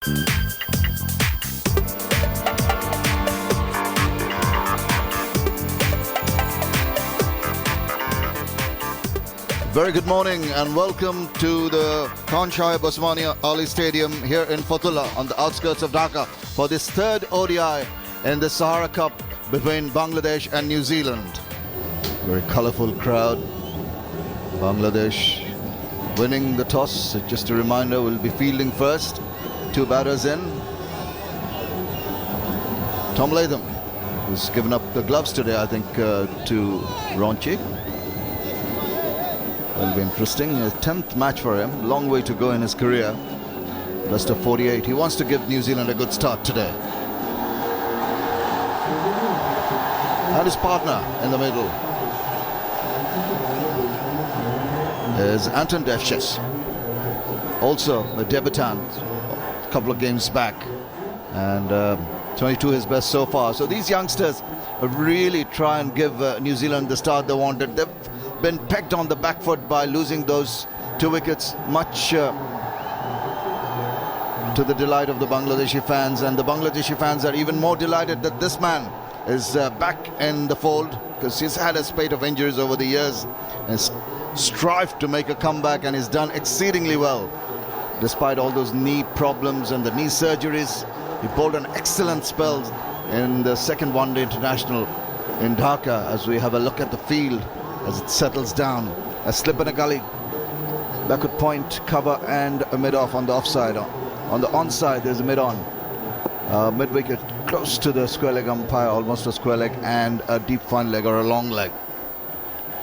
Very good morning and welcome to the Saheb Osman Ali Stadium here in Fatullah on the outskirts of Dhaka for this third ODI in the Sahara Cup between Bangladesh and New Zealand. Very colourful crowd. Bangladesh winning the toss. Just a reminder, we'll be fielding first. Two batters in. Tom Latham, who's given up the gloves today, I think, to Ronchi. Will be interesting. A 10th match for him. Long way to go in his career. Best of 48. He wants to give New Zealand a good start today. And his partner in the middle is Anton Devches. Also a debutant a couple of games back. And 22 his best so far. So these youngsters really try and give New Zealand the start they wanted. They've been pegged on the back foot by losing those 2 wickets, much to the delight of the Bangladeshi fans, and the Bangladeshi fans are even more delighted that this man is back in the fold, because he's had a spate of injuries over the years and strived to make a comeback, and he's done exceedingly well despite all those knee problems and the knee surgeries. He bowled an excellent spell in the second one-day international in Dhaka. As we have a look at the field as it settles down, a slip in a gully, backward point, cover and a mid-off on the offside. On the onside there's a mid-on, mid-wicket close to the square leg umpire, almost a square leg, and a deep fine leg or a long leg.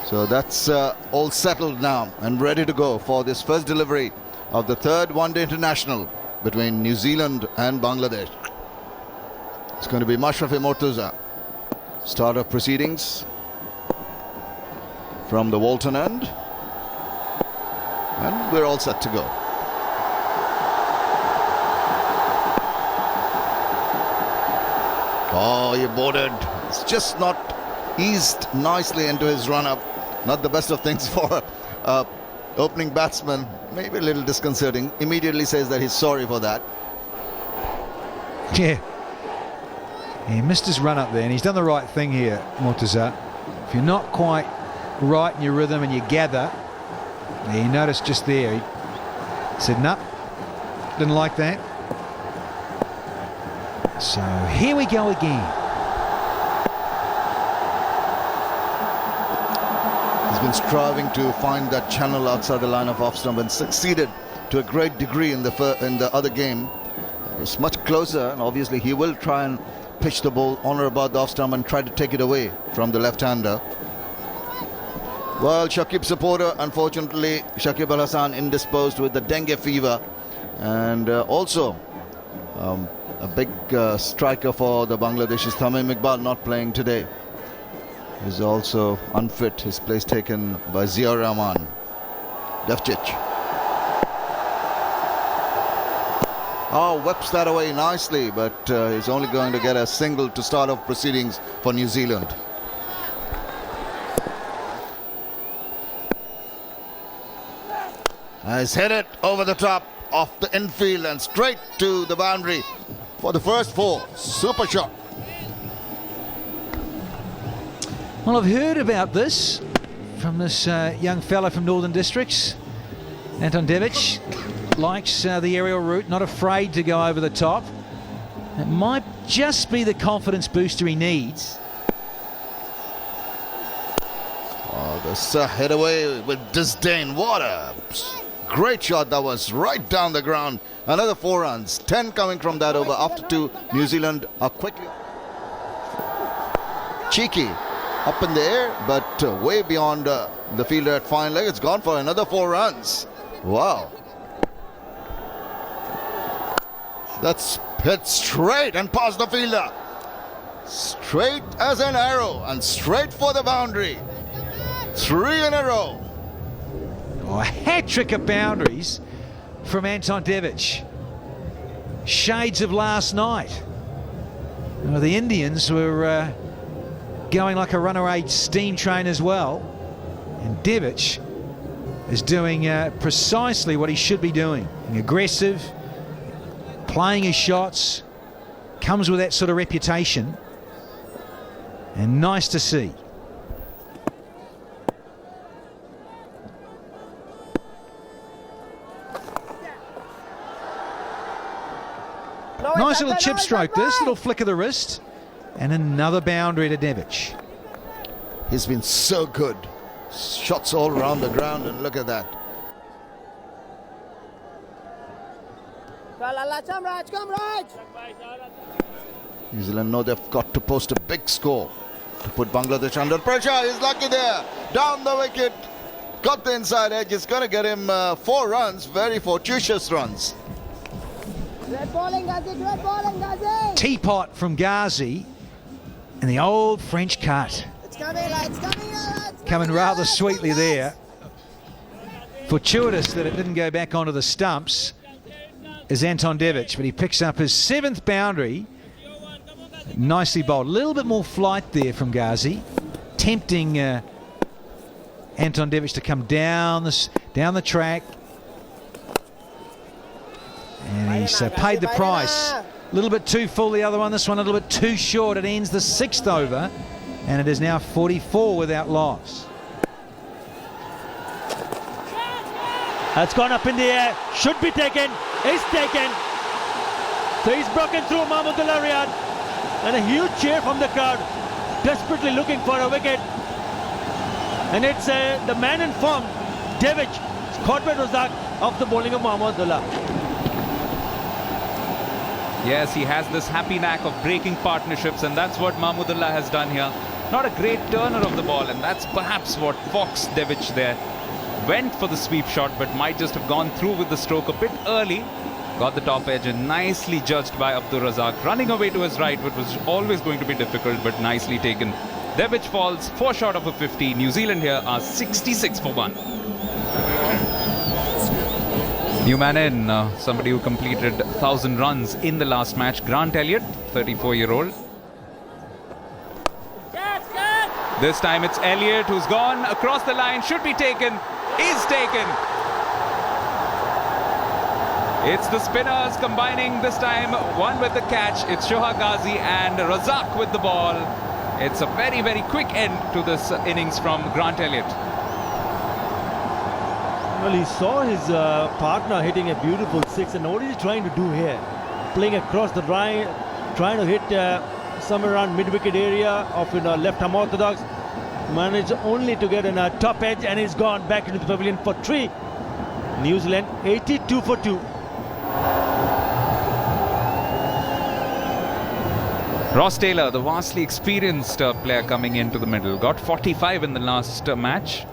So that's all settled now and ready to go for this first delivery of the third one-day international between New Zealand and Bangladesh. It's going to be Mashrafi Mortuza. Start of proceedings from the Walton end, and we're all set to go. Oh, he boarded. It's just not eased nicely into his run-up. Not the best of things for opening batsman. Maybe a little disconcerting. Immediately says that he's sorry for that. Yeah, he missed his run-up there, and he's done the right thing here, Mortuza. If you're not quite right in your rhythm and you gather, you notice just there he said no, didn't like that. So here we go again. He's been striving to find that channel outside the line of off stump and succeeded to a great degree in the other game. It's much closer, and obviously he will try and pitch the ball on or about the off stump and try to take it away from the left-hander. Well, Shakib supporter, unfortunately, Shakib Al Hassan indisposed with the dengue fever, and also a big striker for the Bangladeshis, Tamim Iqbal, not playing today. He's also unfit. His place taken by Zia Rahman. Devchich. Oh, whips that away nicely, but he's only going to get a single to start off proceedings for New Zealand. Has hit it over the top of the infield and straight to the boundary for the first 4. Super shot. Well, I've heard about this from this young fella from Northern Districts. Anton Devic likes the aerial route, not afraid to go over the top. It might just be the confidence booster he needs. Oh, the head away with disdain. What a great shot that was, right down the ground. Another 4 runs, 10 coming from that over. After 2, New Zealand are quickly cheeky up in the air, but way beyond the fielder at fine leg. It's gone for another 4 runs. Wow. That's hit straight and past the fielder. Straight as an arrow and straight for the boundary. 3 in a row. Oh, a hat-trick of boundaries from Anton Devic. Shades of last night. Well, the Indians were going like a runaway steam train as well. And Devic is doing precisely what he should be doing. Aggressive, playing his shots, comes with that sort of reputation, and nice to see. Nice little chip stroke this, little flick of the wrist, and another boundary to Devic. He's been so good. Shots all around the ground, and look at that. New Zealand know they've got to post a big score to put Bangladesh under pressure. He's lucky there. Down the wicket. Got the inside edge. It's going to get him 4 runs. Very fortuitous runs. Red bowling, Ghazi. Red bowling, Ghazi. Teapot from Ghazi, and the old French cut. It's coming, it's coming, it's coming rather sweetly there. Fortuitous that it didn't go back onto the stumps is Anton Devic, but he picks up his 7th boundary. Nicely bowled. A little bit more flight there from Ghazi, tempting Anton Devic to come down the track. And he's paid the price. A little bit too full, the other one. This one a little bit too short. It ends the 6th over, and it is now 44 without loss. Has gone up in the air. Should be taken. Is taken. So he's broken through Mahmudullah Riyad. And a huge cheer from the crowd. Desperately looking for a wicket. And it's the man in form, Devic, caught by Razak off the bowling of Mahmudullah. Yes, he has this happy knack of breaking partnerships, and that's what Mahmudullah has done here. Not a great turner of the ball, and that's perhaps what foxed Devic there. Went for the sweep shot, but might just have gone through with the stroke a bit early. Got the top edge, and nicely judged by Abdur Razak. Running away to his right, which was always going to be difficult, but nicely taken. Devic falls 4 short of a 50. New Zealand here are 66 for 1. New man in, somebody who completed 1,000 runs in the last match, Grant Elliott, 34-year-old. This time it's Elliott who's gone across the line, should be taken, is taken. It's the spinners combining this time, one with the catch. It's Shoha Ghazi and Razak with the ball. It's a very, very quick end to this innings from Grant Elliott. Well, he saw his partner hitting a beautiful 6, and what is he trying to do here? Playing across the line, trying to hit somewhere around mid-wicket area of left arm orthodox. Managed only to get in a top edge, and he's gone back into the pavilion for 3. New Zealand 82 for 2. Ross Taylor, the vastly experienced player coming into the middle, got 45 in the last match.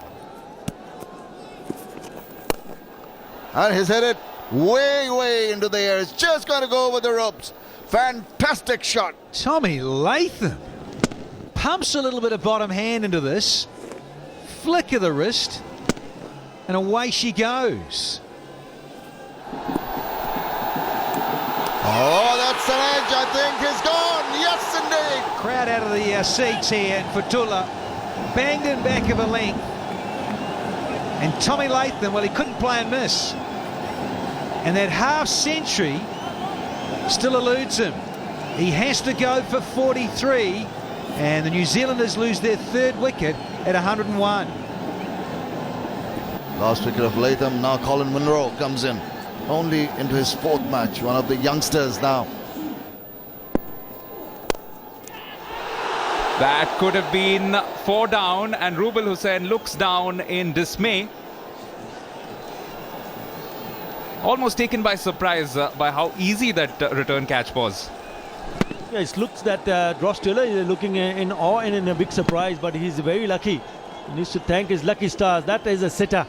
And he's hit it way, way into the air. It's just going to go over the ropes. Fantastic shot. Tommy Latham pumps a little bit of bottom hand into this. Flick of the wrist, and away she goes. Oh, that's an edge, I think. He's gone. Yes, indeed. Crowd out of the seats here, and Fatullah banged in back of a length. And Tommy Latham, well, he couldn't play and miss. And that half century still eludes him. He has to go for 43, and the New Zealanders lose their 3rd wicket at 101. Last wicket of Latham. Now Colin Munro comes in. Only into his 4th match. One of the youngsters now. That could have been 4 down, and Rubel Hussain looks down in dismay. Almost taken by surprise by how easy that return catch was. Yeah, it looks that Ross Taylor is looking in awe and in a big surprise, but he's very lucky. He needs to thank his lucky stars. That is a sitter.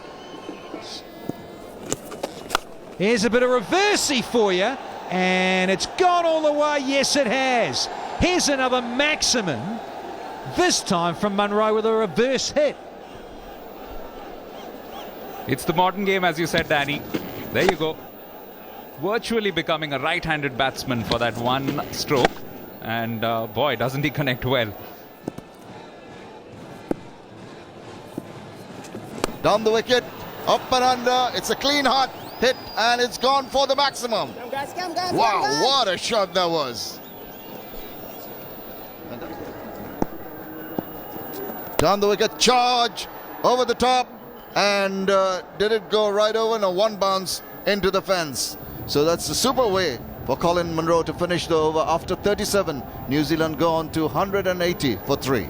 Here's a bit of reversey for you, and it's gone all the way. Yes, it has. Here's another maximum, this time from Munro with a reverse hit. It's the modern game, as you said, Danny. There you go. Virtually becoming a right-handed batsman for that one stroke. And boy, doesn't he connect well. Down the wicket, up and under. It's a clean hut. hit, and it's gone for the maximum. Come guys, come guys. Wow, come, guys. what a shot that was. Down the wicket, charge over the top, and did it go right over? No, one bounce into the fence. So that's a super way for Colin Munro to finish the over. After 37, New Zealand go on to 180 for 3.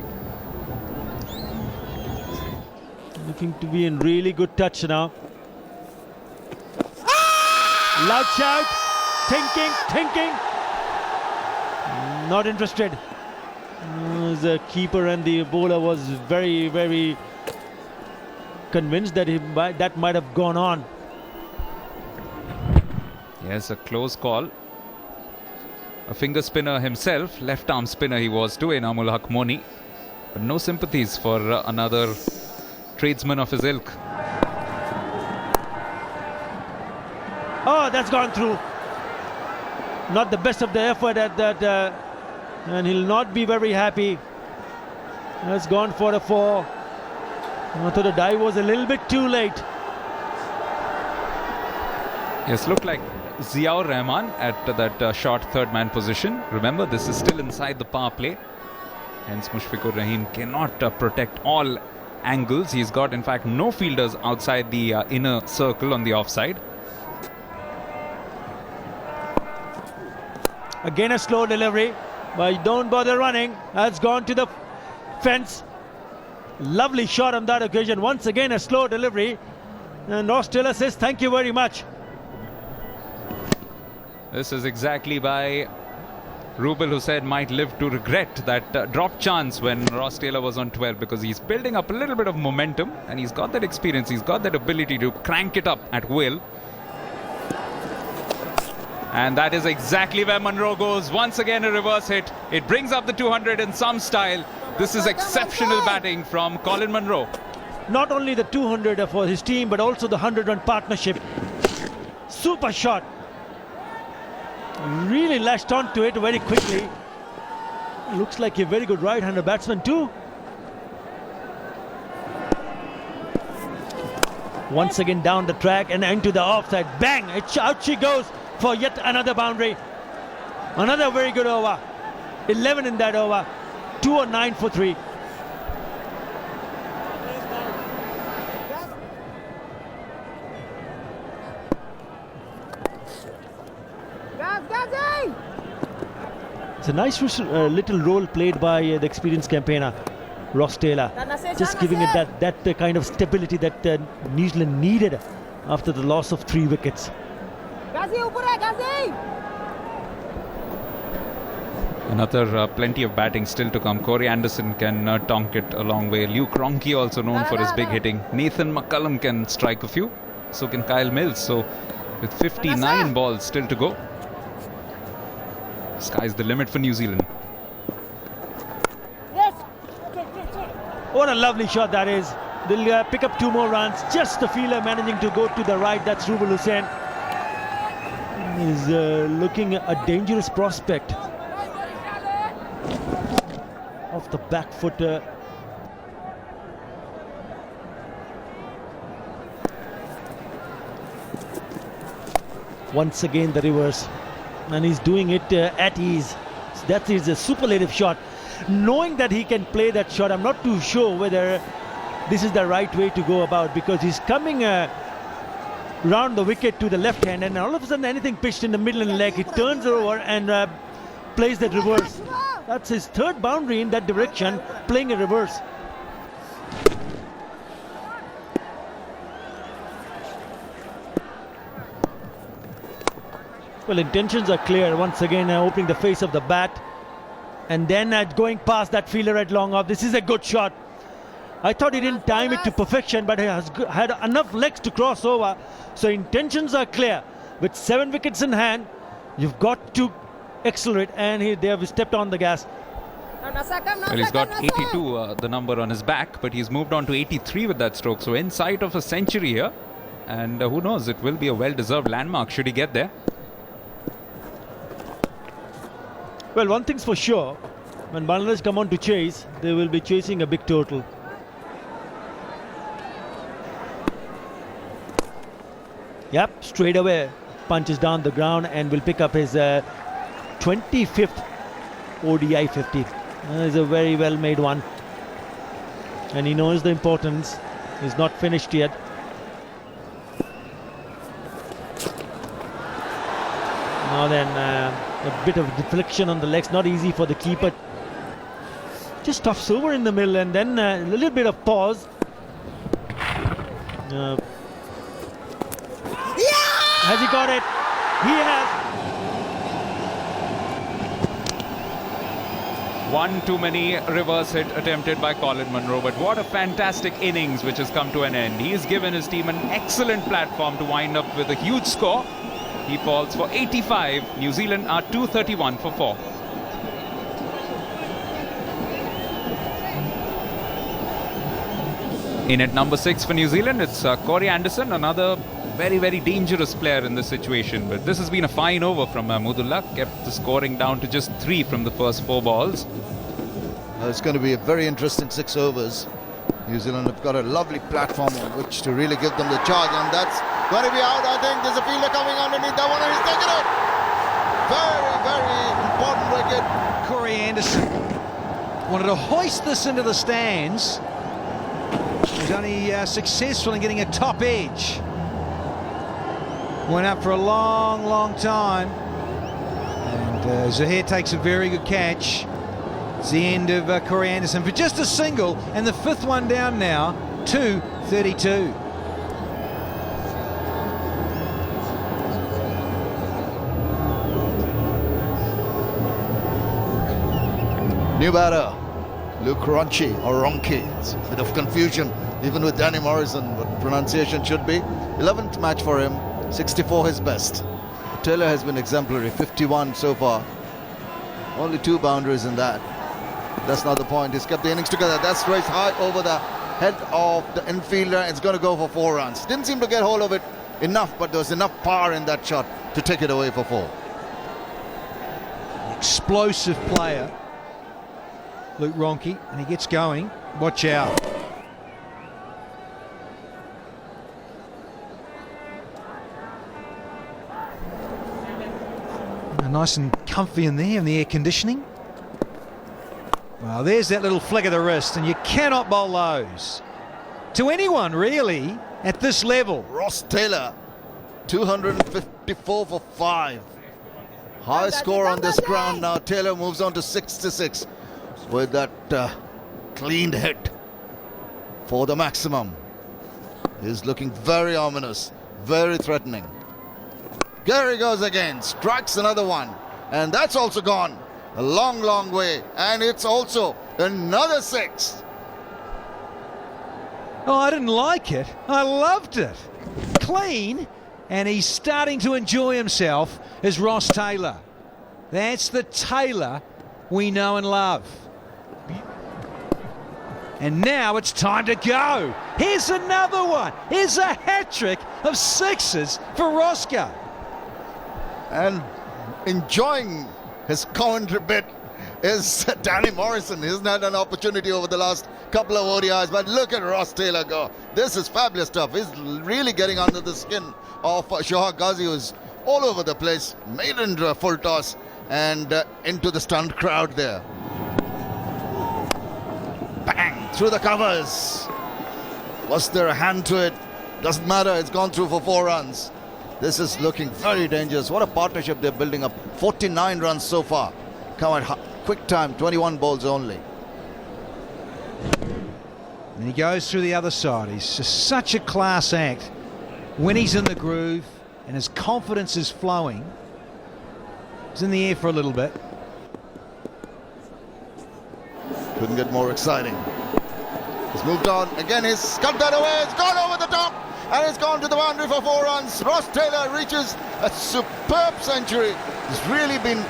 Looking to be in really good touch now. Loud shout. Thinking. Not interested. The keeper and the bowler was very, very convinced that that might have gone on. Yes, a close call. A finger spinner himself, left arm spinner he was too, Inamul Haq Moni. But no sympathies for another tradesman of his ilk. Oh, that's gone through. Not the best of the effort at that, and he'll not be very happy. That's gone for a 4. I thought the dive was a little bit too late. Yes, looked like Ziaur Rahman at that short third man position. Remember, this is still inside the power play. Hence, Mushfiqur Rahim cannot protect all angles. He's got, in fact, no fielders outside the inner circle on the offside. Again a slow delivery, but don't bother running. That's gone to the fence. Lovely shot on that occasion. Once again a slow delivery. And Ross Taylor says thank you very much. This is exactly by Rubel, who said might live to regret that drop chance when Ross Taylor was on 12, because he's building up a little bit of momentum and he's got that experience, he's got that ability to crank it up at will. And that is exactly where Munro goes. Once again a reverse hit. It brings up the 200 in some style. This is exceptional batting from Colin Munro. Not only the 200 for his team, but also the 100-run partnership. Super shot. Really lashed onto it very quickly. Looks like a very good right-hander batsman too. Once again down the track and into the offside. Bang! Out she goes for yet another boundary. Another very good over. 11 in that over. 209 for 3. It's a nice little role played by the experienced campaigner Ross Taylor, just giving it that kind of stability that New Zealand needed after the loss of 3 wickets. Another plenty of batting still to come. Corey Anderson can tonk it a long way. Luke Ronchi, also known for his big hitting. Nathan McCullum can strike a few. So can Kyle Mills. So with 59 balls still to go, sky's the limit for New Zealand. What a lovely shot that is. They'll pick up 2 more runs. Just the fielder managing to go to the right. That's Rubel Hussain. He's looking a dangerous prospect. Off the back foot. Once again the reverse. And he's doing it at ease. That is a superlative shot. Knowing that he can play that shot, I'm not too sure whether this is the right way to go about, because he's coming round the wicket to the left hand, and all of a sudden anything pitched in the middle and leg, he turns over and plays that reverse. That's his 3rd boundary in that direction, playing a reverse. Well, intentions are clear. Once again opening the face of the bat, and then going past that fielder at long off. This is a good shot. I thought he didn't time it to perfection, but he has had enough legs to cross over. So intentions are clear. With 7 wickets in hand, you've got to accelerate, and they have stepped on the gas. Well, he's got 82, the number on his back, but he's moved on to 83 with that stroke. So in sight of a century here, and who knows, it will be a well-deserved landmark should he get there. Well, one thing's for sure, when Bangladesh come on to chase, they will be chasing a big total. Yep, straight away punches down the ground and will pick up his 25th ODI 50. It's a very well made one. And he knows the importance. He's not finished yet. Now then, a bit of deflection on the legs, not easy for the keeper. Just stuffs over in the middle and then a little bit of pause. Has he got it? He has. One too many reverse hit attempted by Colin Munro, but what a fantastic innings which has come to an end. He's given his team an excellent platform to wind up with a huge score. He falls for 85. New Zealand are 231 for 4. In at number 6 for New Zealand, it's Corey Anderson, another very, very dangerous player in this situation. But this has been a fine over from Mahmudullah, kept the scoring down to just 3 from the first 4 balls. It's going to be a very interesting 6 overs. New Zealand have got a lovely platform on which to really give them the charge, and that's going to be out. I think there's a fielder coming underneath that one, and he's taken it. Very, very important wicket. Corey Anderson wanted to hoist this into the stands. He was only successful in getting a top edge. Went up for a long, long time. And Saheb takes a very good catch. It's the end of Corey Anderson for just a single, and the 5th one down now, 232. New batter, Luke Ronchi or Ronchi. It's a bit of confusion, even with Danny Morrison, what pronunciation should be. 11th match for him, 64 his best. Taylor has been exemplary, 51 so far. Only 2 boundaries in that. That's not the point. He's kept the innings together. That's raised high over the head of the infielder. It's going to go for 4 runs. Didn't seem to get hold of it enough, but there was enough power in that shot to take it away for 4. Explosive player, Luke Ronchi, and he gets going. Watch out. Nice and comfy in there in the air conditioning. Well, there's that little flick of the wrist, and you cannot bowl those to anyone really at this level. Ross Taylor, 254 for 5. High score on this ground now. Taylor moves on to 66 with that clean hit for the maximum. He's looking very ominous, very threatening. There he goes again, strikes another one, and that's also gone a long, long way, and it's also another 6. Oh, I didn't like it. I loved it. Clean, and he's starting to enjoy himself as Ross Taylor. That's the Taylor we know and love. And now it's time to go. Here's another one. Here's a hat-trick of 6s for Roscoe. And enjoying his commentary bit is Danny Morrison. He hasn't had an opportunity over the last couple of ODIs, but look at Ross Taylor go. This is fabulous stuff. He's really getting under the skin of Shohag Ghazi, who's all over the place. Made into a full toss and into the stunned crowd there. Bang! Through the covers. Was there a hand to it? Doesn't matter. It's gone through for 4 runs. This is looking very dangerous. What a partnership they're building up. 49 runs so far. Come on, quick time, 21 balls only. And he goes through the other side. He's just such a class act when he's in the groove and his confidence is flowing. He's in the air for a little bit. Couldn't get more exciting. He's moved on. Again, he's cut that away. It's gone over the top. And it's gone to the boundary for 4 runs. Ross Taylor reaches a superb century. He's really been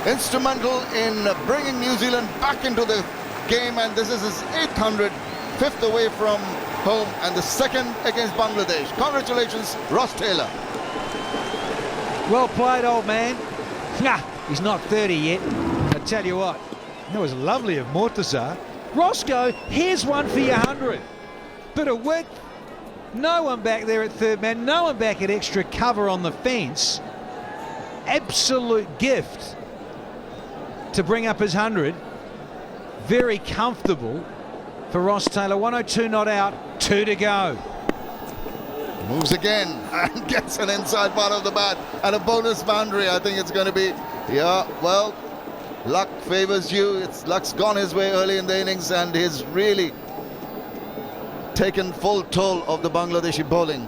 instrumental in bringing New Zealand back into the game, and this is his 800, 5th away from home, and the 2nd against Bangladesh. Congratulations, Ross Taylor. Well played, old man. Nah, he's not 30 yet. I tell you what, that was lovely of Mortaza. Roscoe, here's one for your 100. Bit of width, No one back there at third man, no one back at extra cover on the fence. Absolute gift to bring up his 100. Very comfortable for Ross Taylor. 102 not out, 2 to go. Moves again and gets an inside part of the bat and a bonus boundary. I think it's going to be, yeah, well, luck favors you. Luck's gone his way early in the innings and he's really taken full toll of the Bangladeshi bowling.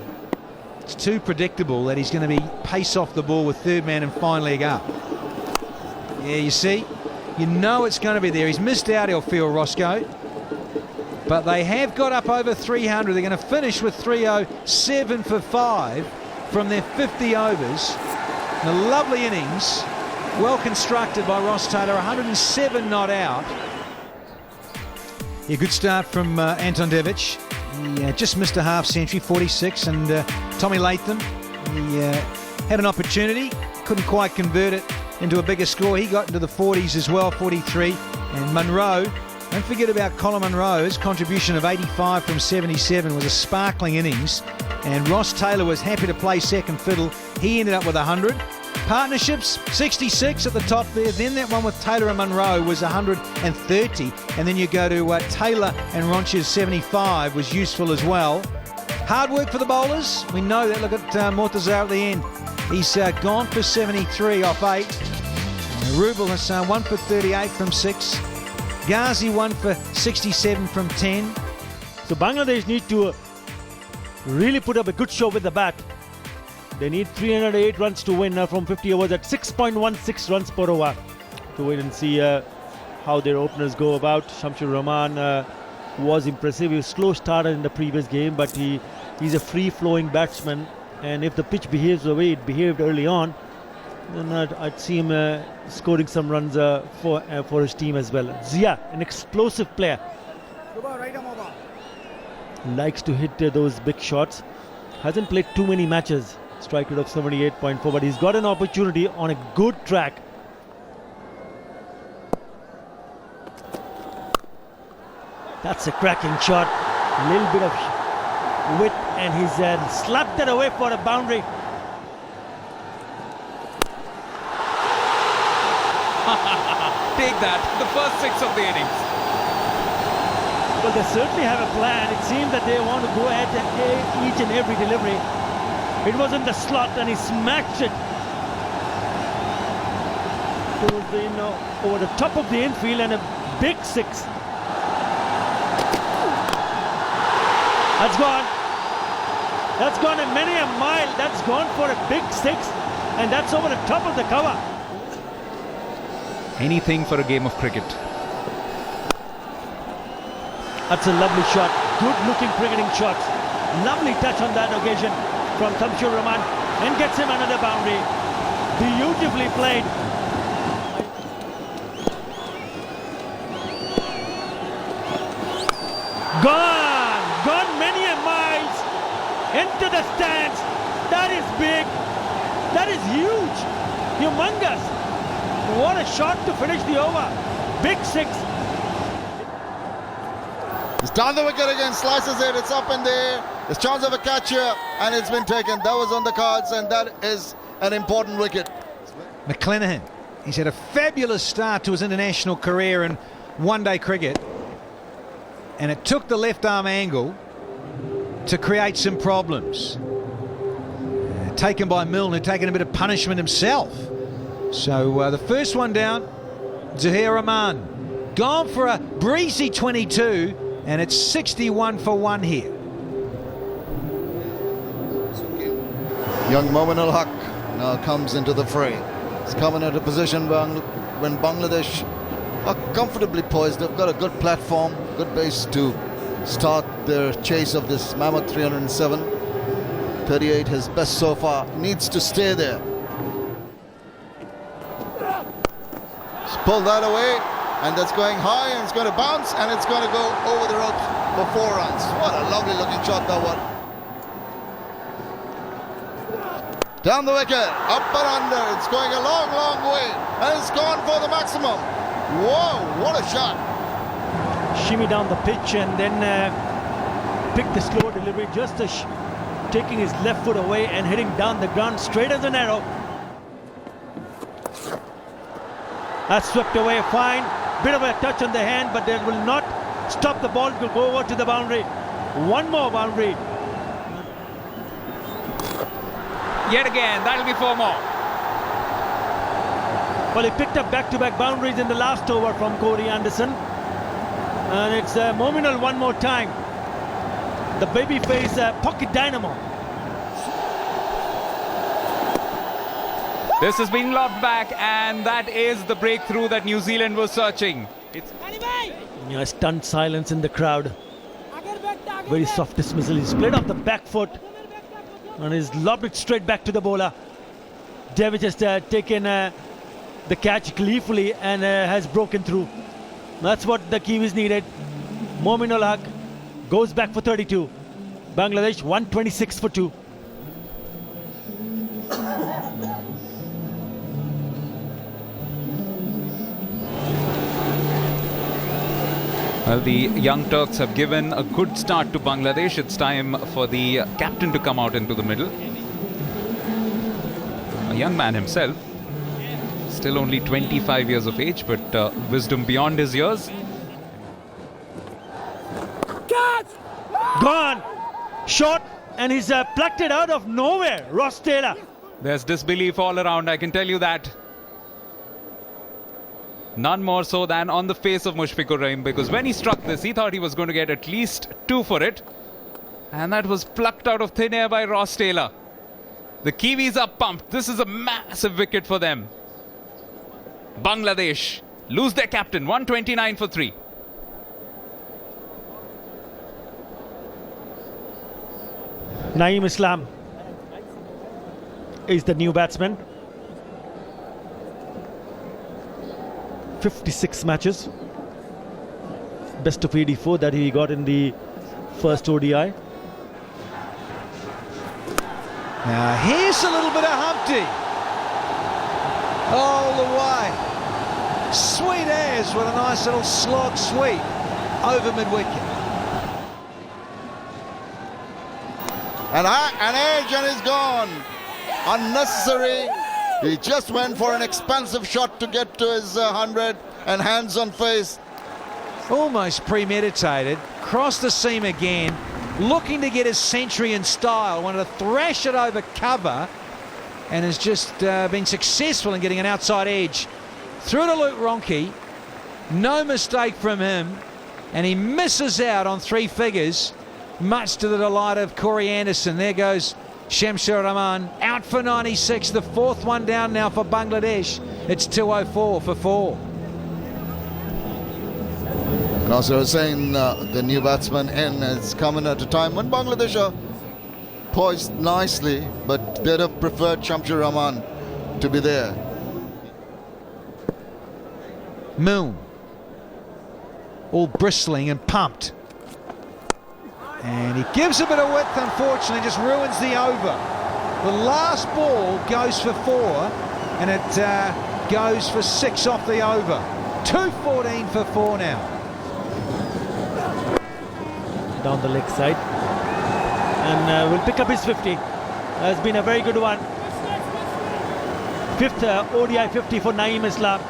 It's too predictable that he's going to be pace off the ball with third man and fine leg up. Yeah, you see, you know it's going to be there. He's missed out, he'll feel, Roscoe. But they have got up over 300. They're going to finish with 307 for 5 from their 50 overs. And a lovely innings, well constructed by Ross Taylor, 107 not out. Yeah, good start from Anton Devic. He just missed a half century, 46, and Tommy Latham, he had an opportunity, couldn't quite convert it into a bigger score. He got into the 40s as well, 43. And Munro, don't forget about Colin Munro. His contribution of 85 from 77 was a sparkling innings, and Ross Taylor was happy to play second fiddle. He ended up with 100. Partnerships, 66 at the top there. Then that one with Taylor and Munro was 130. And then you go to Taylor and Ronch's 75 was useful as well. Hard work for the bowlers. We know that. Look at Mortazar at the end. He's gone for 73 off 8. Rubel Hassan 1 for 38 from 6. Ghazi 1 for 67 from 10. So Bangladesh need to really put up a good show with the bat. They need 308 runs to win from 50 overs at 6.16 runs per over. To wait and see how their openers go about. Shamsur Rahman was impressive. He was slow starter in the previous game, but he's a free-flowing batsman. And if the pitch behaves the way it behaved early on, then I'd see him scoring some runs for his team as well. Zia, an explosive player. Likes to hit those big shots. Hasn't played too many matches. Strike rate of 78.4, but he's got an opportunity on a good track. That's a cracking shot. A little bit of width, and he's slapped it away for a boundary. Take that, the first 6 of the innings. Well, they certainly have a plan. It seems that they want to go ahead and each and every delivery. It was in the slot and he smashed it towards the, over the top of the infield, and a big 6. That's gone. That's gone a many a mile. That's gone for a big 6, and that's over the top of the cover. Anything for a game of cricket. That's a lovely shot. Good looking cricketing shots. Lovely touch on that occasion from Shamsur Rahman, and gets him another boundary. Beautifully played. Gone many a miles into the stands. That is big. That is huge. Humongous. What a shot to finish the over. Big 6. He's down the wicket again, slices it, it's up in there. There's chance of a catch here, and it's been taken. That was on the cards, and that is an important wicket. McClenaghan, he's had a fabulous start to his international career in one-day cricket, and it took the left arm angle to create some problems. Taken by Milne, taken a bit of punishment himself. So the first one down, Zahir Rahman, gone for a breezy 22, and it's 61 for 1 here. Young Momin ul Haq now comes into the fray. He's coming into position when Bangladesh are comfortably poised. They've got a good platform, good base to start their chase of this mammoth 307. 38, his best so far, needs to stay there. Just pull that away, and that's going high, and it's going to bounce, and it's going to go over the ropes for 4 runs. What a lovely looking shot that one. Down the wicket, up and under. It's going a long, long way, and it's gone for the maximum. Whoa, what a shot. Shimmy down the pitch, and then picked the slow delivery, just taking his left foot away and hitting down the ground straight as an arrow. That's swept away, fine. Bit of a touch on the hand, but that will not stop the ball to go over to the boundary. One more boundary. Yet again, that'll be 4 more. Well, he picked up back-to-back boundaries in the last over from Corey Anderson. And it's Mominal one more time. The babyface pocket dynamo. This has been lobbed back, and that is the breakthrough that New Zealand was searching. It's Stunned silence in the crowd. Very soft dismissal. He's played off the back foot and he's lobbed it straight back to the bowler. David has taken the catch gleefully and has broken through. That's what the Kiwis needed. Mominul Haq goes back for 32. Bangladesh 126 for 2. Well, the young Turks have given a good start to Bangladesh. It's time for the captain to come out into the middle. A young man himself, still only 25 years of age, but wisdom beyond his years. Gone! Shot, and he's plucked it out of nowhere. Ross Taylor. There's disbelief all around, I can tell you that. None more so than on the face of Mushfiqur Rahim, because when he struck this, he thought he was going to get at least 2 for it. And that was plucked out of thin air by Ross Taylor. The Kiwis are pumped. This is a massive wicket for them. Bangladesh lose their captain, 129 for 3. Naeem Islam is the new batsman. 56 matches. Best of 84 that he got in the first ODI. Now here's a little bit of Humpty. All the way. Sweet airs with a nice little slog sweep over mid-wicket. An edge and he's gone. Unnecessary. He just went for an expansive shot to get to his 100 and hands on face. Almost premeditated. Crossed the seam again. Looking to get his century in style. Wanted to thrash it over cover. And has just been successful in getting an outside edge. Through to Luke Ronke. No mistake from him. And he misses out on 3 figures. Much to the delight of Corey Anderson. There goes Shamsur Rahman out for 96, the 4th one down now for Bangladesh. It's 204 for 4. And also saying the new batsman in has come in at a time when Bangladesh are poised nicely, but they'd have preferred Shamsur Rahman to be there. Moon. All bristling and pumped. And he gives a bit of width, unfortunately, just ruins the over. The last ball goes for 4, and it goes for 6 off the over. 214 for 4 now. Down the leg side. And will pick up his 50. Has been a very good one. 5th ODI 50 for Naeem Islam.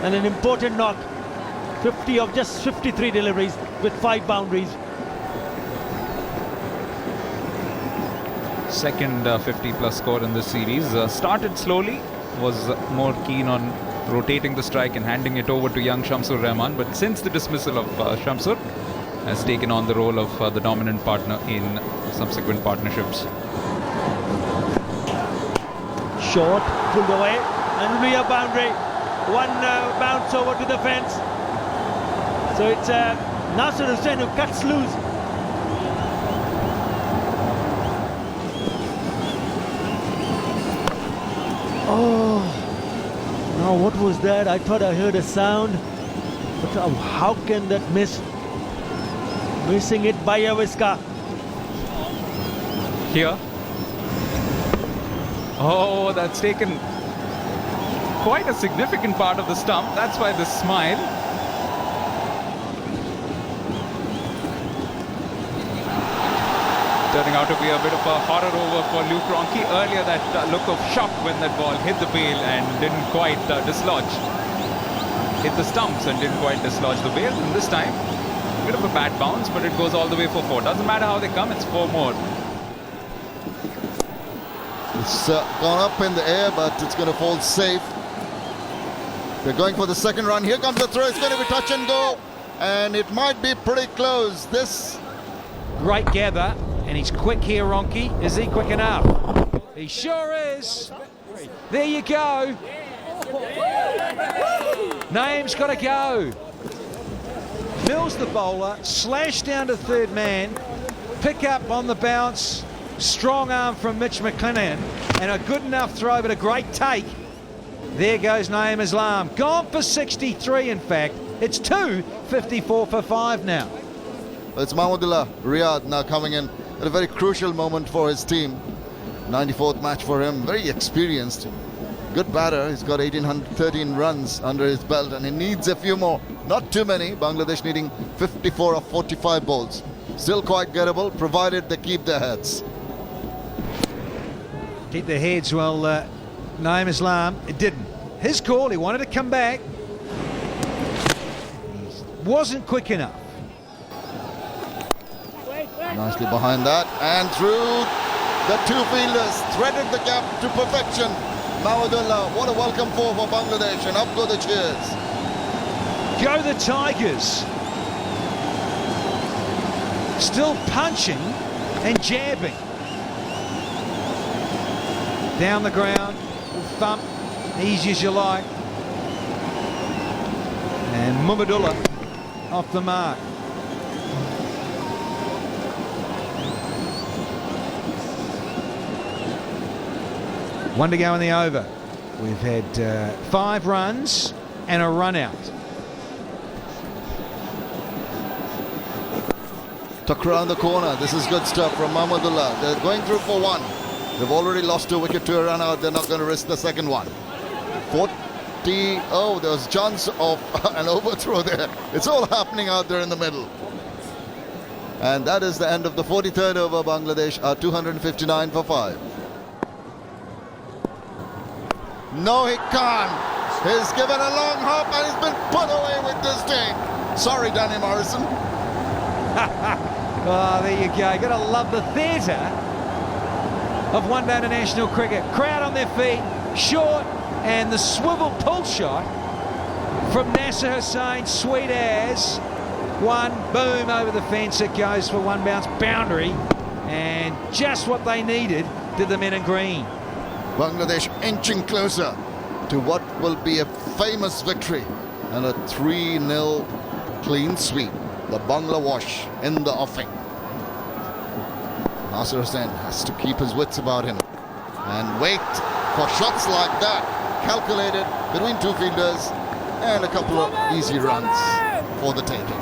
And an important knock. 50 of just 53 deliveries with 5 boundaries. Second 50-plus score in this series. Started slowly, was more keen on rotating the strike and handing it over to young Shamsur Rahman. But since the dismissal of Shamsur, has taken on the role of the dominant partner in subsequent partnerships. Short, pulled away, and will be a boundary. One bounce over to the fence. So it's Nasser Hussain who cuts loose. Oh, now what was that? I thought I heard a sound. But how can that miss? Missing it by a whisker. Here. Oh, that's taken quite a significant part of the stump. That's why the smile. Turning out to be a bit of a horror over for Luke Ronchi. Earlier, that look of shock when that ball hit the bail and didn't quite dislodge. Hit the stumps and didn't quite dislodge the bail. And this time, a bit of a bad bounce, but it goes all the way for 4. Doesn't matter how they come, it's 4 more. It's gone up in the air, but it's going to fall safe. They're going for the second run. Here comes the throw. It's going to be touch and go. And it might be pretty close. This Great gather, and he's quick here, Ronchi. Is he quick enough? He sure is. There you go. Naeem's got to go. Mills the bowler, slash down to third man, pick up on the bounce, strong arm from Mitch McClenaghan, and a good enough throw, but a great take. There goes Naeem Islam. Gone for 63, in fact. It's 2, 54 for 5 now. It's Mahmudullah Riyad now coming in at a very crucial moment for his team. 94th match for him, very experienced. Good batter, he's got 1,813 runs under his belt and he needs a few more. Not too many, Bangladesh needing 54 of 45 balls. Still quite gettable, provided they keep their heads. Keep their heads, well, Naeem Islam, it didn't. His call, he wanted to come back. He wasn't quick enough. Nicely behind that and through the 2 fielders, threaded the gap to perfection. Mahmudullah, what a welcome for Bangladesh, and up go the cheers. Go the Tigers. Still punching and jabbing. Down the ground, thump, easy as you like. And Mahmudullah off the mark. One to go in the over. We've had 5 runs and a run out. Tuck around the corner. This is good stuff from Mahmudullah. They're going through for 1. They've already lost a wicket to a run out. They're not going to risk the second one. 40. Oh, there was a chance of an overthrow there. It's all happening out there in the middle. And that is the end of the 43rd over. Bangladesh are 259 for 5. No, he can't. He's given a long hop and he's been put away with disdain. Sorry, Danny Morrison. Oh, there you go. Got to love the theatre of one-day international cricket. Crowd on their feet, short, and the swivel pull shot from Nasser Hussain, sweet as. 1, boom, over the fence it goes for 1 bounce boundary, and just what they needed did the men in green. Bangladesh inching closer to what will be a famous victory and a 3-0 clean sweep. The Bangla wash in the offing. Nasser Hussain has to keep his wits about him and wait for shots like that, calculated between 2 fielders, and a couple of easy runs for the taking.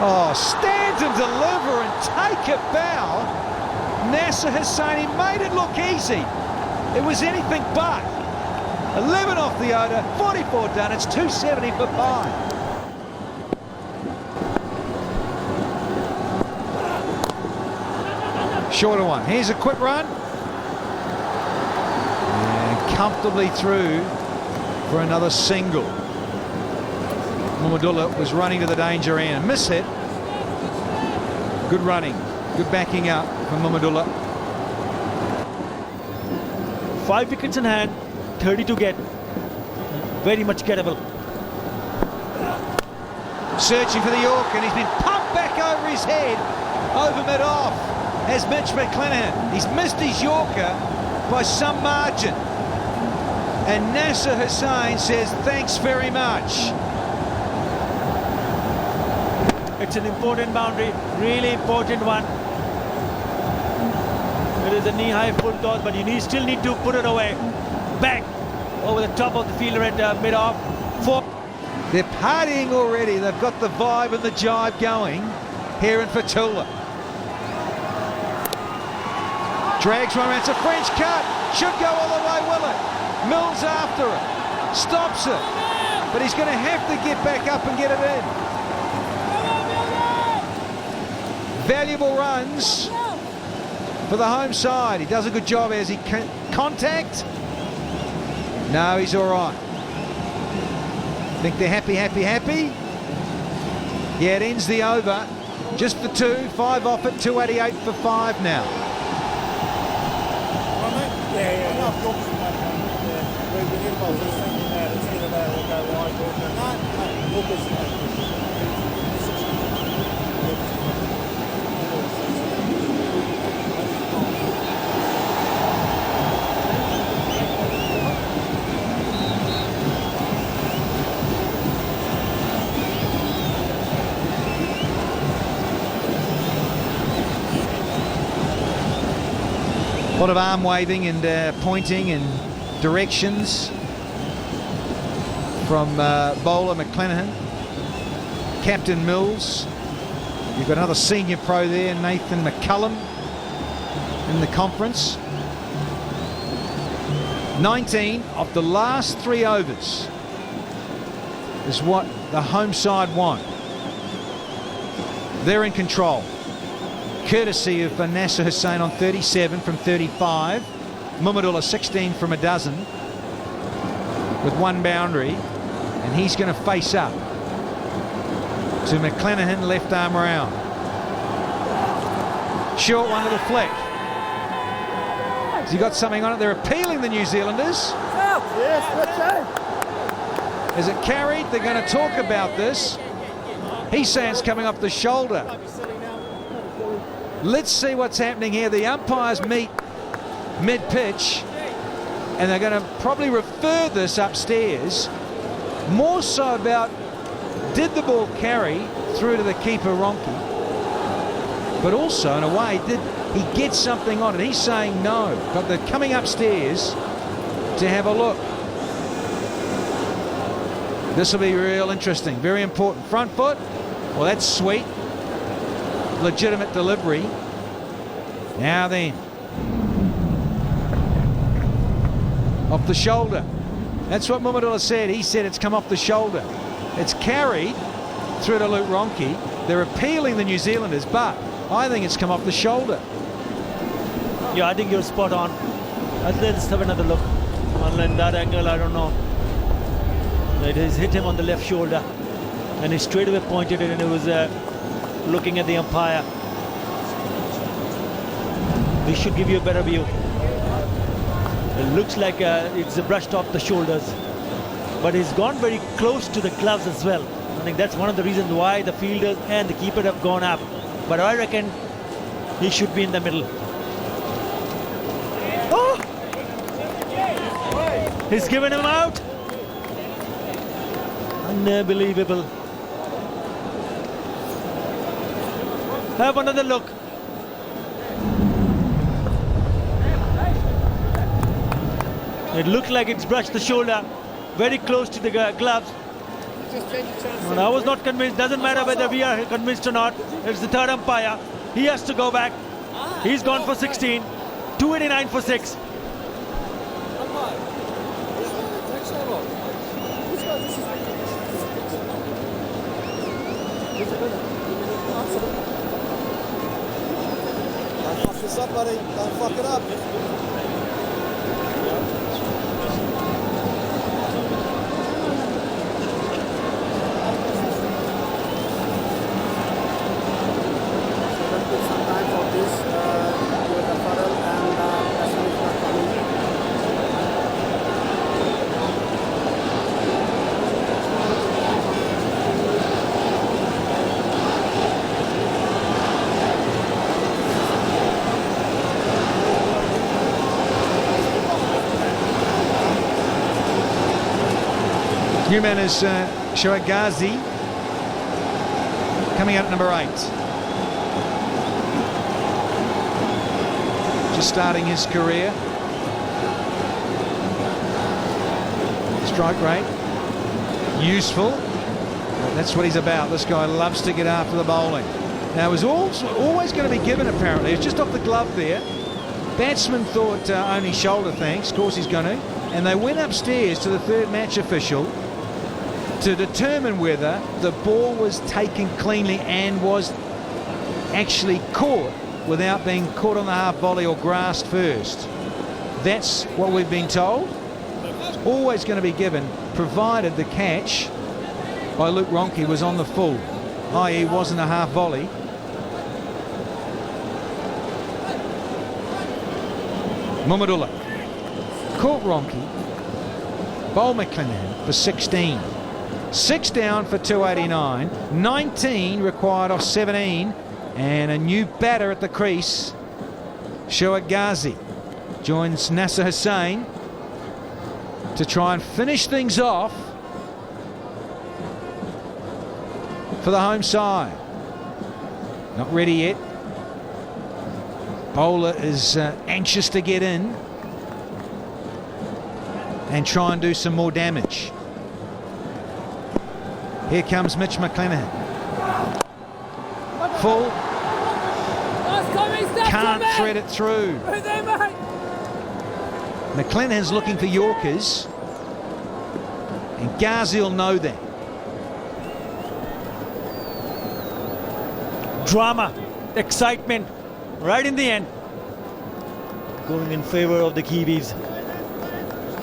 Oh, stand and deliver and take a bow. Nasser Hussain, he made it look easy. It was anything but. 11 off the order, 44 done. It's 270 for 5. Shorter one. Here's a quick run. And comfortably through for another single. Mahmudullah was running to the danger end. Miss hit. Good running. Good backing up from Mahmudullah. 5 wickets in hand, 30 to get. Very much gettable. Searching for the York, and he's been pumped back over his head, over mid-off, as Mitch McClenaghan. He's missed his Yorker by some margin. And Nasser Hussain says, thanks very much. It's an important boundary, really important one. It is a knee-high full toss, but you still need to put it away. Back over the top of the fielder at mid-off. 4. They're partying already. They've got the vibe and the jive going here in Fatullah. Drags one around. It's a French cut. Should go all the way, will it? Mills after it. Stops it. But he's going to have to get back up and get it in. valuable runs for the home side. He does a good job as he contact. No, he's all right. Think they're happy. Yeah, it ends the over. Just the 2, 5 off it, 288 for 5 now. A lot of arm waving and pointing and directions from bowler McClenaghan, Captain Mills. You've got another senior pro there, Nathan McCullum, in the conference. 19 of the last 3 overs is what the home side want. They're in control. Courtesy of Nasser Hussain on 37 from 35. Muhammadullah 16 from a dozen with 1 boundary. And he's going to face up to McClenaghan, left arm around. Short one to the flick. Has he got something on it? They're appealing the New Zealanders. Is it carried? They're going to talk about this. He's saying it's coming off the shoulder. Let's see what's happening here. The umpires meet mid-pitch and they're going to probably refer this upstairs. More so about, did the ball carry through to the keeper Ronke? But also, in a way, did he get something on it? He's saying no, but they're coming upstairs to have a look. This will be real interesting, very important. Front foot, well, that's sweet. Legitimate delivery. Now then, off the shoulder. That's what Muhammadullah said. He said it's come off the shoulder. It's carried through to Luke Ronke. They're appealing the New Zealanders, but I think it's come off the shoulder. Yeah, I think you're spot on. Let's have another look. On that angle, I don't know. It has hit him on the left shoulder, and he straight away pointed it, and it was looking at the umpire. This should give you a better view. It looks like it's brushed off the shoulders, but he's gone very close to the gloves as well. I think that's one of the reasons why the fielders and the keeper have gone up. But I reckon he should be in the middle. Oh! He's given him out. Unbelievable. Have another look. It looked like it's brushed the shoulder, very close to the gloves. And I was not convinced. Doesn't matter whether we are convinced or not. It's the third umpire. He has to go back. He's gone for 16. 289 for 6. Fuck this up, buddy. Don't fuck it up. New man is Shoaib Ghazi, coming out at number 8. Just starting his career. Strike rate, useful. That's what he's about. This guy loves to get after the bowling. Now, it was always going to be given, apparently. It's just off the glove there. Batsman thought only shoulder, thanks. Of course he's going to. And they went upstairs to the third match official to determine whether the ball was taken cleanly and was actually caught without being caught on the half volley or grasped first. That's what we've been told. It's always going to be given, provided the catch by Luke Ronke was on the full, i.e. wasn't a half volley. Muhammadullah caught Ronke, bowled McClenaghan for 16. 6 down for 289, 19 required off 17, and a new batter at the crease. Shoaib Ghazi joins Nasser Hussain to try and finish things off for the home side. Not ready yet. Bowler is anxious to get in and try and do some more damage. Here comes Mitch McClenaghan. Full. Can't thread it through. McClenaghan's looking for Yorkers, and Ghazi will know that. Drama, excitement, right in the end. Going in favor of the Kiwis.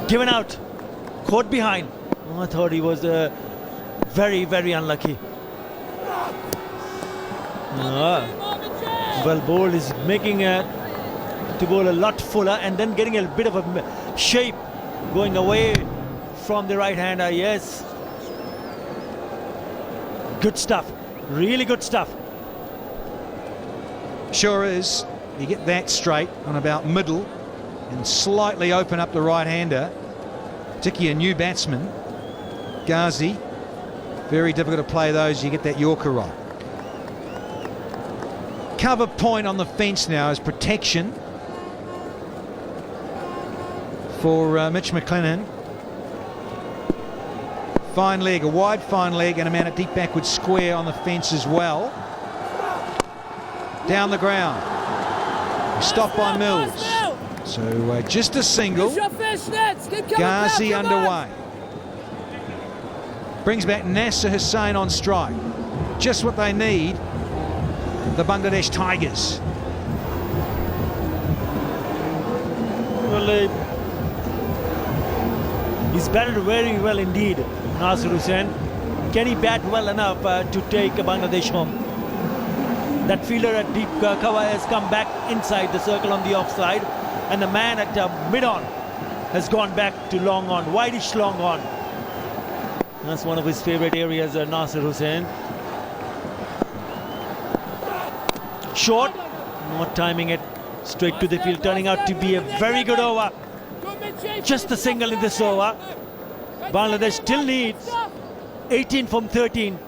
Given out, caught behind. Oh, I thought he was very, very unlucky. Well bowled is making to bowl a lot fuller and then getting a bit of a shape going away from the right hander. Yes, good stuff, really good stuff. Sure is. You get that straight on about middle and slightly open up the right hander, particularly a new batsman. Ghazi, very difficult to play those. You get that Yorker right. Cover point on the fence now as protection for Mitch McClenaghan. Fine leg, a wide fine leg, and a man at deep backward square on the fence as well. Down the ground. Stopped by Mills. So just a single. Ghazi underway. Brings back Nasser Hussain on strike. Just what they need, the Bangladesh Tigers. Well, he's batted very well indeed, Nasser Hussain. Can he bat well enough to take Bangladesh home? That fielder at deep cover has come back inside the circle on the offside, and the man at mid-on has gone back to long on, wideish long on. That's one of his favorite areas, Nasser Hussain. Short, not timing it, straight to the field, turning out to be a very good over. Just a single in this over. Bangladesh still needs 18 from 13.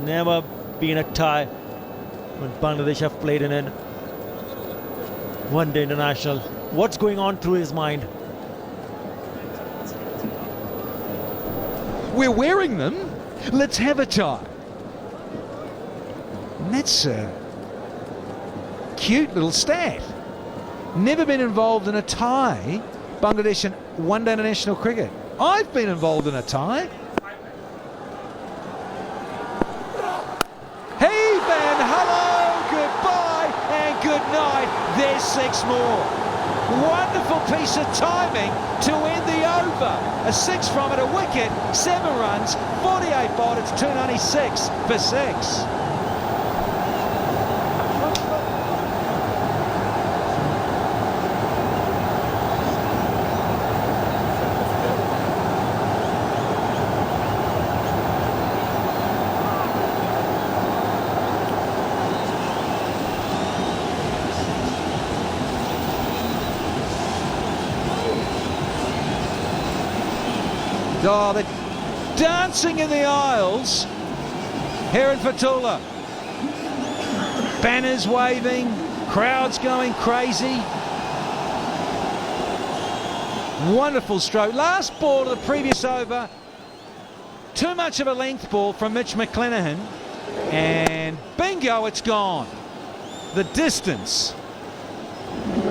Never been a tie when Bangladesh have played in an one-day international. What's going on through his mind? We're wearing them. Let's have a tie. And that's a cute little stat. Never been involved in a tie, Bangladesh in one-day international cricket. I've been involved in a tie. Heave and hello, goodbye and good night. There's 6 more. Wonderful piece of timing to end the over. A 6 from it, a wicket, 7 runs, 48 bowled. It's 296 for 6. Oh, they're dancing in the aisles here in Fatullah. Banners waving, crowds going crazy. Wonderful stroke. Last ball of the previous over. Too much of a length ball from Mitch McClenaghan. And bingo, it's gone. The distance.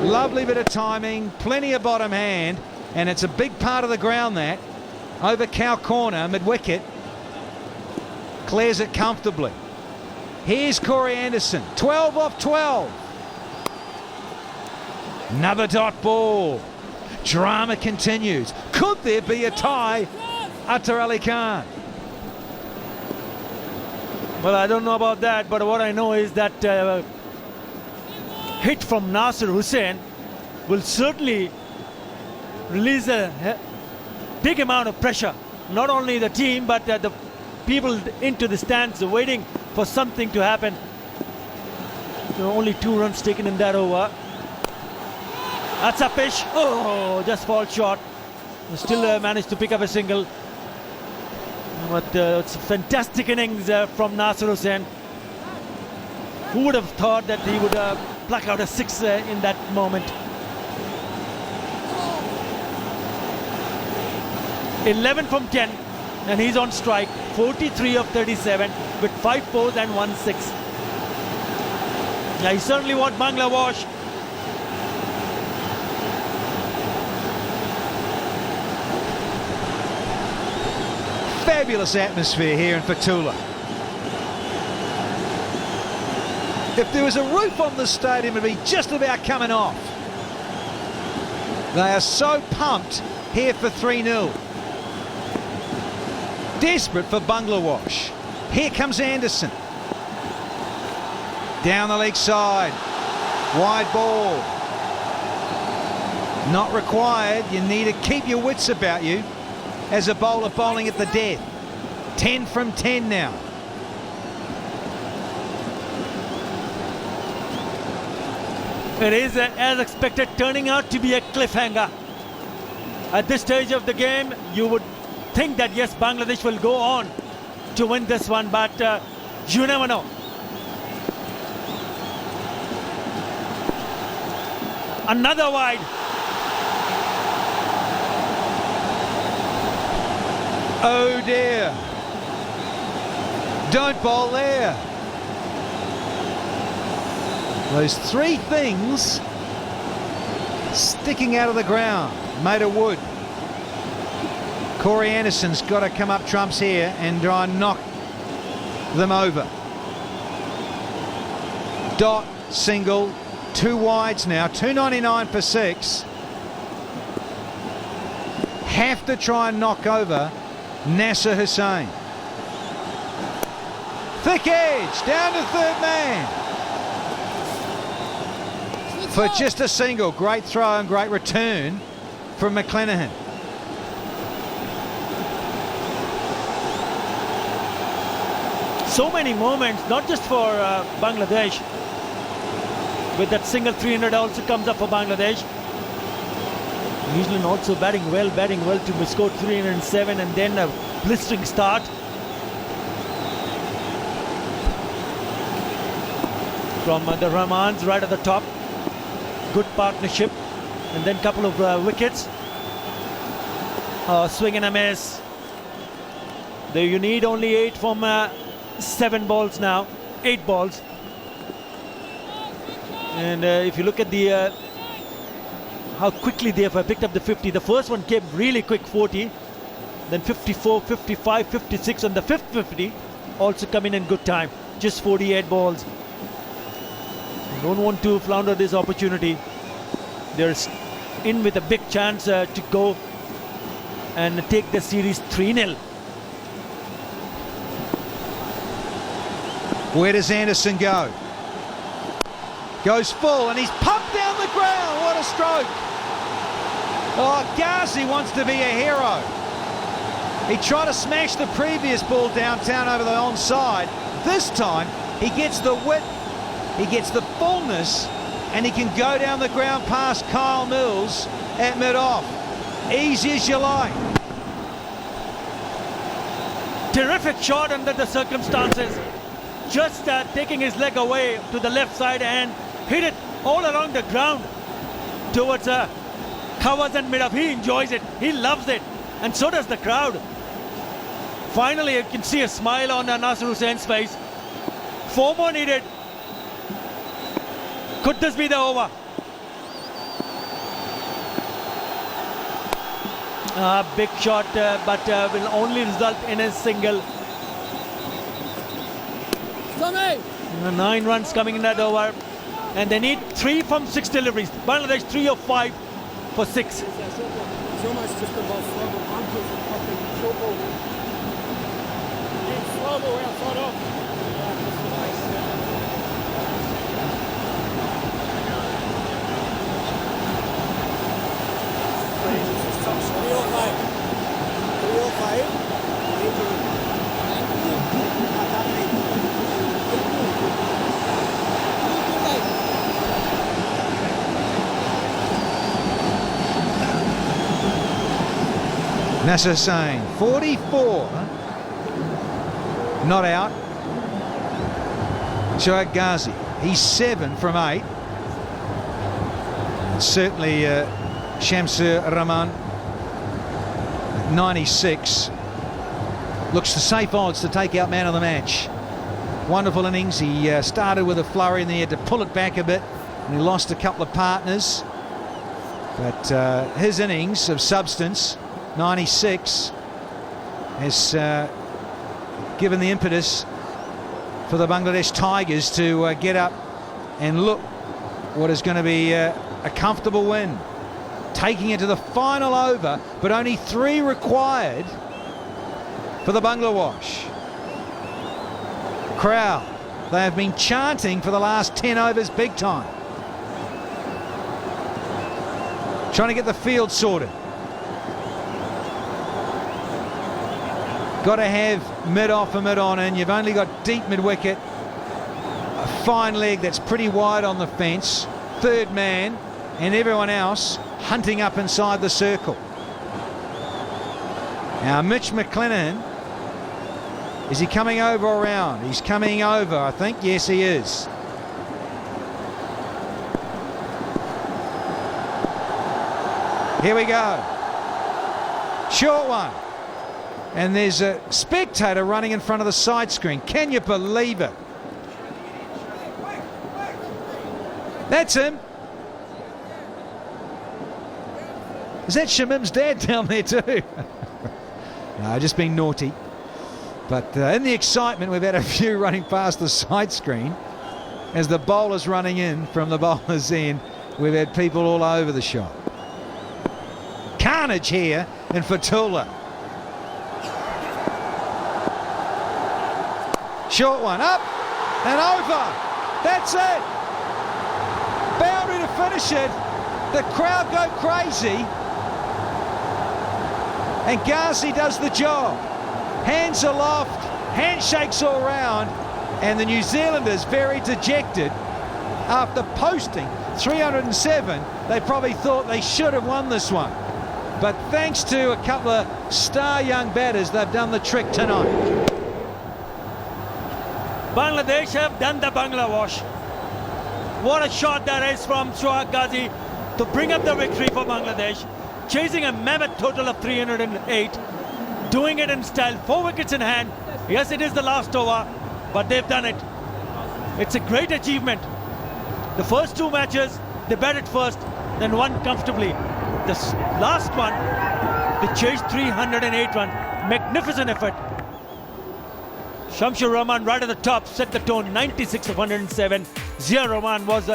Lovely bit of timing, plenty of bottom hand, and it's a big part of the ground that. Over cow corner, mid-wicket. Clears it comfortably. Here's Corey Anderson, 12 off 12. Another dot ball. Drama continues. Could there be a tie? Attar Ali Khan. Well, I don't know about that, but what I know is that hit from Nasser Hussain will certainly release a big amount of pressure. Not only the team, but the people into the stands waiting for something to happen. There are only 2 runs taken in that over. That's a pitch. Oh, just falls short. Still managed to pick up a single. But it's a fantastic innings from Nasser Hussain. Who would have thought that he would pluck out a 6 in that moment? 11 from 10, and he's on strike. 43 of 37 with 5 fours and 1 6. Yeah, he certainly wants Bangla wash. Fabulous atmosphere here in Fatullah. If there was a roof on the stadium, it would be just about coming off. They are so pumped here for 3-0. Desperate for Bangladesh. Here comes Anderson. Down the leg side. Wide ball. Not required. You need to keep your wits about you as a bowler bowling at the death. 10 from 10 now. It is, as expected, turning out to be a cliffhanger. At this stage of the game, you would think that yes, Bangladesh will go on to win this one, but you never know. Another wide. Oh dear. Don't bowl there. Those 3 things sticking out of the ground, made of wood. Corey Anderson's got to come up trumps here and try and knock them over. Dot, single, 2 wides now, 299 for 6. Have to try and knock over Nasser Hussain. Thick edge, down to 3rd man. For just a single. Great throw and great return from McClenaghan. So many moments, not just for Bangladesh. With that single 300 also comes up for Bangladesh. New Zealand also batting well to score 307 and then a blistering start. From the Rahmans right at the top. Good partnership. And then couple of wickets. Swing and a miss. There you need only 8 from 7 balls now. 8 balls. And if you look at the how quickly they have picked up the 50. The first one came really quick, 40. Then 54, 55, 56 on the 5th 50. Also coming in good time. Just 48 balls. Don't want to flounder this opportunity. They're in with a big chance to go and take the series 3-0. Where does Anderson go? Goes full and he's pumped down the ground. What a stroke. Oh, Ghazi wants to be a hero. He tried to smash the previous ball downtown over the onside. This time he gets the width, he gets the fullness, and he can go down the ground past Kyle Mills at mid-off. Easy as you like. Terrific shot under the circumstances. Just taking his leg away to the left side and hit it all along the ground towards covers and mid-off. He enjoys it. He loves it. And so does the crowd. Finally, you can see a smile on Nasser Hussain's face. 4 more needed. Could this be the over? Big shot, but will only result in a single. Tommy! 9 runs coming in that over. And they need 3 from 6 deliveries. Bangladesh 3 of 5 for 6. So much just about slow bumpers and fucking trouble. It's slow outside off. Nasser Hussain, 44, not out. Shoaib Ghazi, he's 7 from 8. Certainly Shamsur Rahman, 96. Looks the safe odds to take out man of the match. Wonderful innings. He started with a flurry and then he had to pull it back a bit and he lost a couple of partners. But his innings of substance, 96, has given the impetus for the Bangladesh Tigers to get up and look what is going to be a comfortable win. Taking it to the final over, but only 3 required for the Bangladesh. Crowd, they have been chanting for the last 10 overs big time. Trying to get the field sorted. Got to have mid-off and mid-on in. You've only got deep mid-wicket. A fine leg that's pretty wide on the fence. Third man and everyone else hunting up inside the circle. Now Mitch McClenaghan, is he coming over or around? He's coming over, I think. Yes, he is. Here we go. Short one. And there's a spectator running in front of the side screen. Can you believe it? That's him. Is that Shamim's dad down there too? No, just being naughty. But in the excitement, we've had a few running past the side screen. As the bowler's running in from the bowler's end, we've had people all over the shop. Carnage here in Fatullah. Short one, up and over. That's it. Boundary to finish it. The crowd go crazy. And Ghazi does the job. Hands aloft, handshakes all round, and the New Zealanders very dejected after posting 307. They probably thought they should have won this one. But thanks to a couple of star young batters, they've done the trick tonight. Bangladesh have done the Bangla wash. What a shot that is from Shoaib Ghazi to bring up the victory for Bangladesh. Chasing a mammoth total of 308. Doing it in style, 4 wickets in hand. Yes, it is the last over, but they've done it. It's a great achievement. The first 2 matches, they batted first, then won comfortably. This last one, they chased 308 runs. Magnificent effort. Shamsur Rahman right at the top set the tone, 96 of 107. Zia Rahman was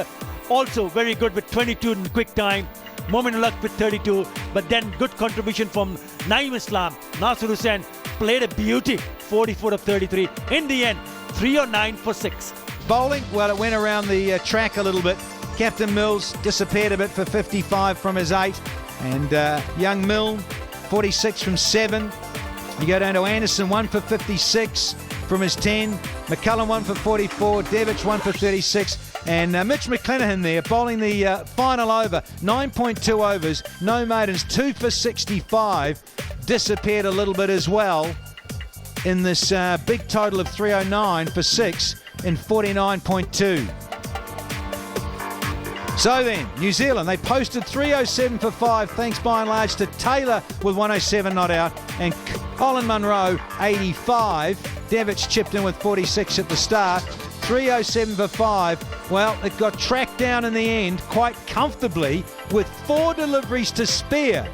also very good with 22 in quick time. Momin Luck with 32, but then good contribution from Naeem Islam. Nasser Hussain played a beauty, 44 of 33. In the end, 3 or 9 for 6. Bowling, well, it went around the track a little bit. Captain Mills disappeared a bit for 55 from his 8. And young Milne, 46 from 7. You go down to Anderson, 1 for 56 from his 10. McCullum, 1 for 44. Devic, 1 for 36. And Mitch McClenaghan there, bowling the final over. 9.2 overs, no maidens, 2 for 65. Disappeared a little bit as well in this big total of 309 for 6 in 49.2. So then, New Zealand, they posted 307 for 5, thanks by and large to Taylor with 107 not out, and Colin Munro, 85. Devic chipped in with 46 at the start. 307 for 5. Well, it got tracked down in the end quite comfortably with 4 deliveries to spare.